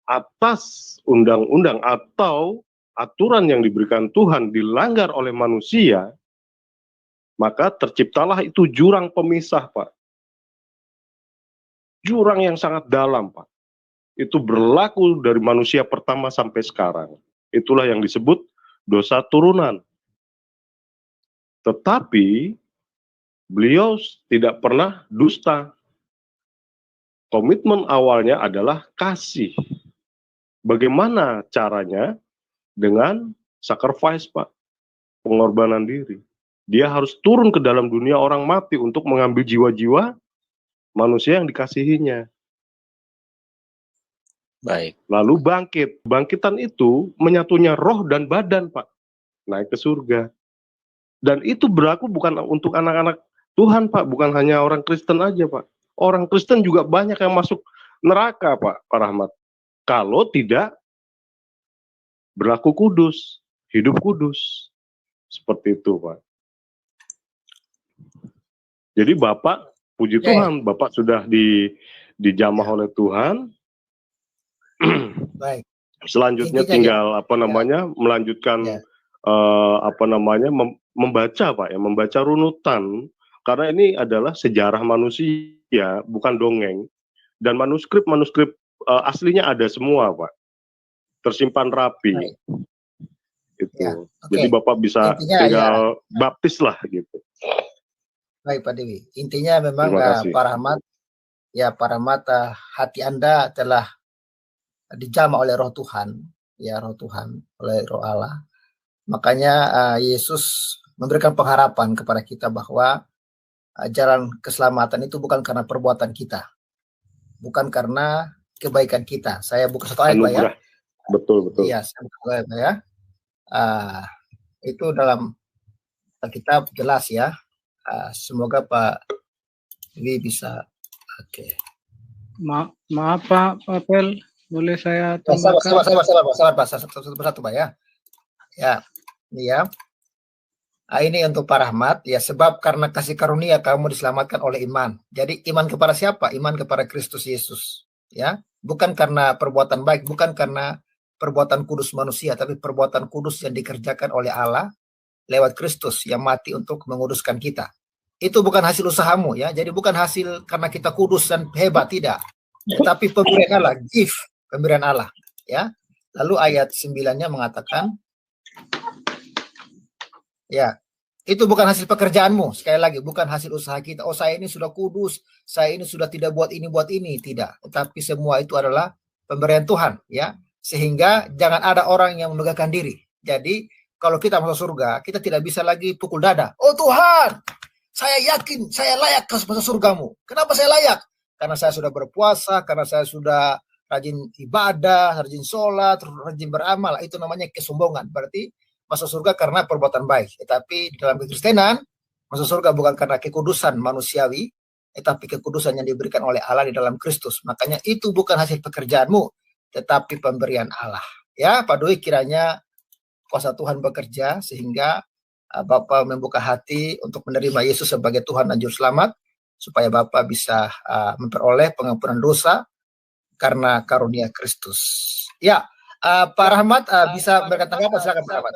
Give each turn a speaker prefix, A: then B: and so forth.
A: atas undang-undang atau aturan yang diberikan Tuhan dilanggar oleh manusia, maka terciptalah itu jurang pemisah, Pak. Jurang yang sangat dalam, Pak. Itu berlaku dari manusia pertama sampai sekarang. Itulah yang disebut dosa turunan. Tetapi beliau tidak pernah dusta. Komitmen awalnya adalah kasih. Bagaimana caranya? Dengan sacrifice, Pak. Pengorbanan diri. Dia harus turun ke dalam dunia orang mati untuk mengambil jiwa-jiwa manusia yang dikasihinya.
B: Baik.
A: Lalu bangkit. Bangkitan itu menyatunya roh dan badan, Pak. Naik ke surga. Dan itu berlaku bukan untuk anak-anak Tuhan, Pak. Bukan hanya orang Kristen aja, Pak. Orang Kristen juga banyak yang masuk neraka, Pak Rahmat. Kalau tidak berlaku kudus, hidup kudus. Seperti itu, Pak. Jadi Bapak, puji Tuhan, Bapak sudah dijamah oleh Tuhan.
C: Baik.
A: Selanjutnya tinggal melanjutkan membaca, Pak ya, membaca runutan, karena ini adalah sejarah manusia, bukan dongeng. Dan manuskrip aslinya ada semua, Pak, tersimpan rapi. Itu.
C: Ya,
A: jadi Bapak bisa tinggal baptis lah gitu.
C: Baik, Pak Dewi. Intinya memang Pak Rahmat, hati Anda telah dijamah oleh Roh Tuhan, oleh Roh Allah. Makanya Yesus memberikan pengharapan kepada kita bahwa jalan keselamatan itu bukan karena perbuatan kita, bukan karena kebaikan kita. Saya buka satu ayat, Pak ya.
A: Betul.
C: Iya, saya buka ayat, Pak ya. Itu dalam Alkitab jelas ya. Semoga Pak Dewi bisa. Oke.
D: Maaf Pak Papel, boleh saya tambahkan?
C: Sabar Pak, satu Pak ya. Ya, ini ya. Ini untuk Pak Rahmat ya, sebab karena kasih karunia kamu diselamatkan oleh iman. Jadi iman kepada siapa? Iman kepada Kristus Yesus, ya. Bukan karena perbuatan baik, bukan karena perbuatan kudus manusia, tapi perbuatan kudus yang dikerjakan oleh Allah lewat Kristus yang mati untuk menguduskan kita. Itu bukan hasil usahamu ya. Jadi bukan hasil karena kita kudus dan hebat, tidak. Tetapi pemberian Allah, gift, pemberian Allah, ya. Lalu ayat 9-nya mengatakan ya, itu bukan hasil pekerjaanmu. Sekali lagi, bukan hasil usaha kita. Oh, saya ini sudah kudus, saya ini sudah tidak buat ini, tidak. Tetapi semua itu adalah pemberian Tuhan, ya. Sehingga jangan ada orang yang menegakkan diri. Jadi, kalau kita masuk surga, kita tidak bisa lagi pukul dada. Oh Tuhan, saya yakin saya layak masuk surgamu. Kenapa saya layak? Karena saya sudah berpuasa, karena saya sudah rajin ibadah, rajin sholat, rajin beramal. Itu namanya kesombongan. Berarti masuk surga karena perbuatan baik. Tetapi dalam kekristenan, masuk surga bukan karena kekudusan manusiawi, tetapi kekudusan yang diberikan oleh Allah di dalam Kristus. Makanya itu bukan hasil pekerjaanmu, tetapi pemberian Allah. Ya, Pak Dwi, kiranya kuasa Tuhan bekerja sehingga Bapak membuka hati untuk menerima Yesus sebagai Tuhan dan Juru Selamat, supaya Bapak bisa memperoleh pengampunan dosa karena karunia Kristus. Ya, Pak Rahmat bisa berkata apa? Silakan Pak Rahmat.